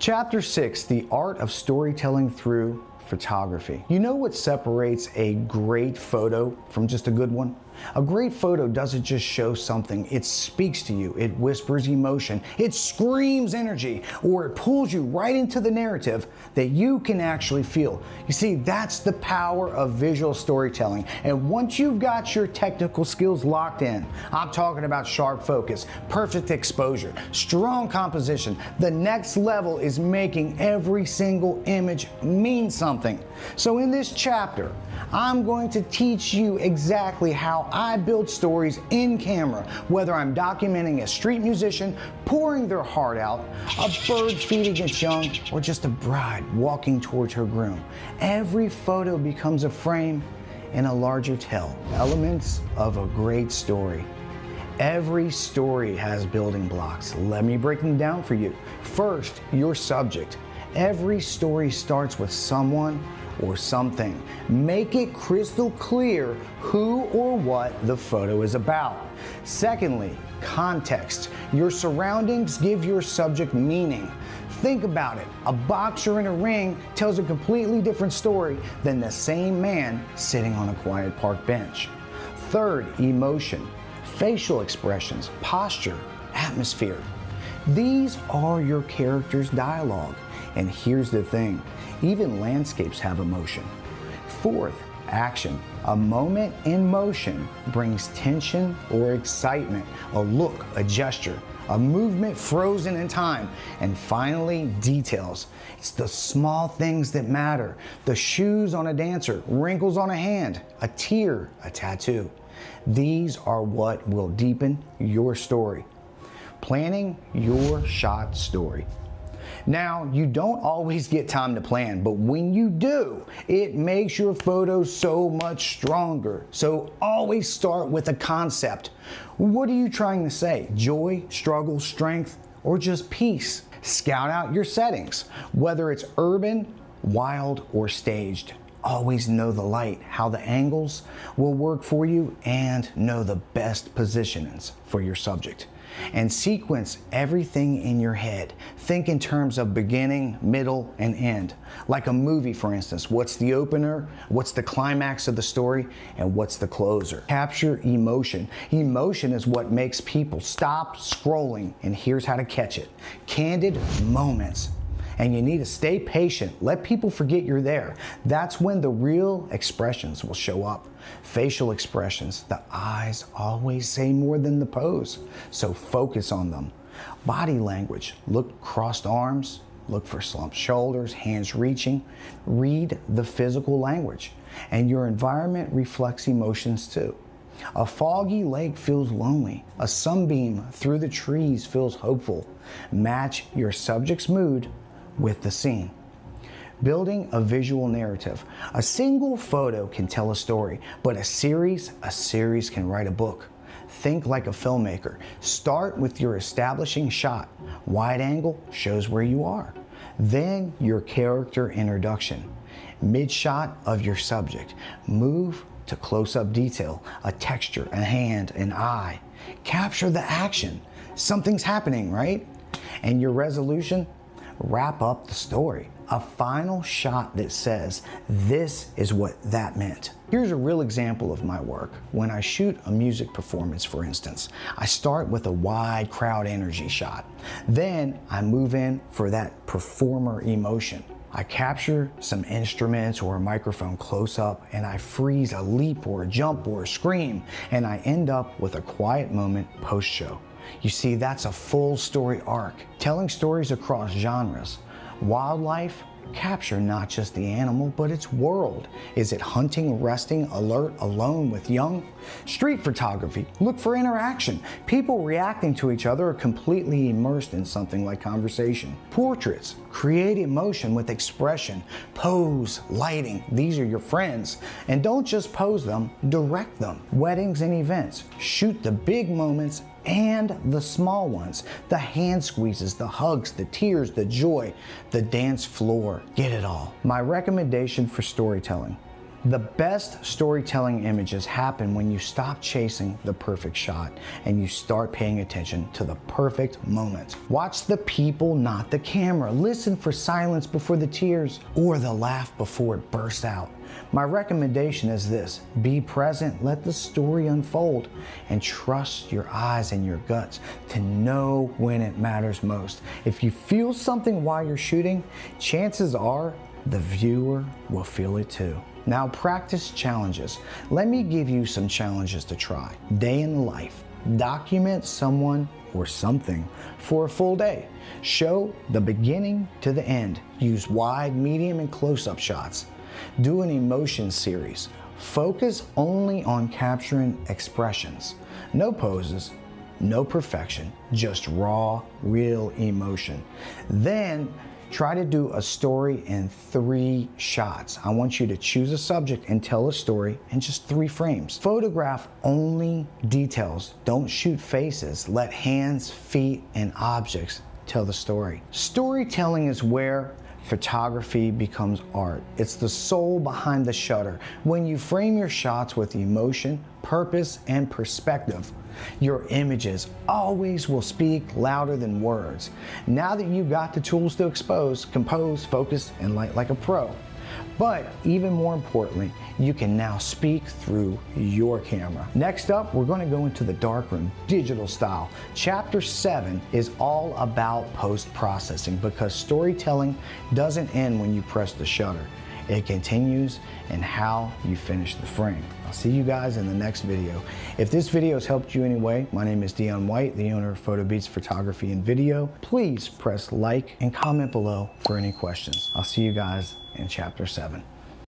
Chapter 6, The Art of Storytelling Through Photography. You know what separates a great photo from just a good one? A great photo doesn't just show something, it speaks to you, it whispers emotion, it screams energy, or it pulls you right into the narrative that you can actually feel. You see, that's the power of visual storytelling. And once you've got your technical skills locked in, I'm talking about sharp focus, perfect exposure, strong composition, the next level is making every single image mean something. So in this chapter, I'm going to teach you exactly how I build stories in camera, whether I'm documenting a street musician pouring their heart out, a bird feeding its young, or just a bride walking towards her groom. Every photo becomes a frame in a larger tale. Elements of a great story. Every story has building blocks. Let me break them down for you. First, your subject. Every story starts with someone or something. Make it crystal clear who or what the photo is about. Secondly, context. Your surroundings give your subject meaning. Think about it. A boxer in a ring tells a completely different story than the same man sitting on a quiet park bench. Third, emotion. Facial expressions, posture, atmosphere. These are your character's dialogue. And here's the thing, even landscapes have emotion. Fourth, action. A moment in motion brings tension or excitement, a look, a gesture, a movement frozen in time. And finally, details. It's the small things that matter. The shoes on a dancer, wrinkles on a hand, a tear, a tattoo. These are what will deepen your story. Planning your shot story. Now, you don't always get time to plan, but when you do, it makes your photos so much stronger. So always start with a concept. What are you trying to say? Joy, struggle, strength, or just peace? Scout out your settings, whether it's urban, wild, or staged. Always know the light, how the angles will work for you, and know the best positionings for your subject. And sequence everything in your head. Think in terms of beginning, middle, and end. Like a movie, for instance. What's the opener? What's the climax of the story? And what's the closer? Capture emotion. Emotion is what makes people stop scrolling, and here's how to catch it. Candid moments. And you need to stay patient. Let people forget you're there. That's when the real expressions will show up. Facial expressions. The eyes always say more than the pose, so focus on them. Body language. Look crossed arms. Look for slumped shoulders, hands reaching. Read the physical language. And your environment reflects emotions too. A foggy lake feels lonely. A sunbeam through the trees feels hopeful. Match your subject's mood with the scene. Building a visual narrative. A single photo can tell a story, but a series can write a book. Think like a filmmaker. Start with your establishing shot. Wide angle shows where you are. Then your character introduction. Mid shot of your subject. Move to close-up detail, a texture, a hand, an eye. Capture the action. Something's happening, right? And your resolution? Wrap up the story. A final shot that says, this is what that meant. Here's a real example of my work. When I shoot a music performance, for instance, I start with a wide crowd energy shot. Then I move in for that performer emotion. I capture some instruments or a microphone close up, and I freeze a leap or a jump or a scream, and I end up with a quiet moment post-show. You see, that's a full story arc. Telling stories across genres. Wildlife, capture not just the animal, but its world. Is it hunting, resting, alert, alone with young? Street photography, look for interaction. People reacting to each other are completely immersed in something like conversation. Portraits, create emotion with expression. Pose, lighting, these are your friends. And don't just pose them, direct them. Weddings and events, shoot the big moments and the small ones, the hand squeezes, the hugs, the tears, the joy, the dance floor, get it all. My recommendation for storytelling: The best storytelling images happen when you stop chasing the perfect shot and you start paying attention to the perfect moment. Watch the people, not the camera. Listen for silence before the tears or the laugh before it bursts out. My recommendation is this: be present, let the story unfold, and trust your eyes and your guts to know when it matters most. If you feel something while you're shooting, chances are the viewer will feel it too. Now practice challenges. Let me give you some challenges to try. Day in the life. Document someone or something for a full day. Show the beginning to the end. Use wide, medium, and close-up shots. Do an emotion series. Focus only on capturing expressions. No poses, no perfection, just raw, real emotion. Then try to do a story in 3 shots. I want you to choose a subject and tell a story in just 3 frames. Photograph only details. Don't shoot faces. Let hands, feet, and objects tell the story. Storytelling is where photography becomes art. It's the soul behind the shutter. When you frame your shots with emotion, purpose, and perspective, your images always will speak louder than words. Now that you've got the tools to expose, compose, focus, and light like a pro. But even more importantly, you can now speak through your camera. Next up, we're going to go into the darkroom, digital style. Chapter 7 is all about post-processing, because storytelling doesn't end when you press the shutter. It continues in how you finish the frame. I'll see you guys in the next video. If this video has helped you in any way, my name is Dion White, the owner of PhotoBeast Photography and Video. Please press like and comment below for any questions. I'll see you guys in Chapter 7.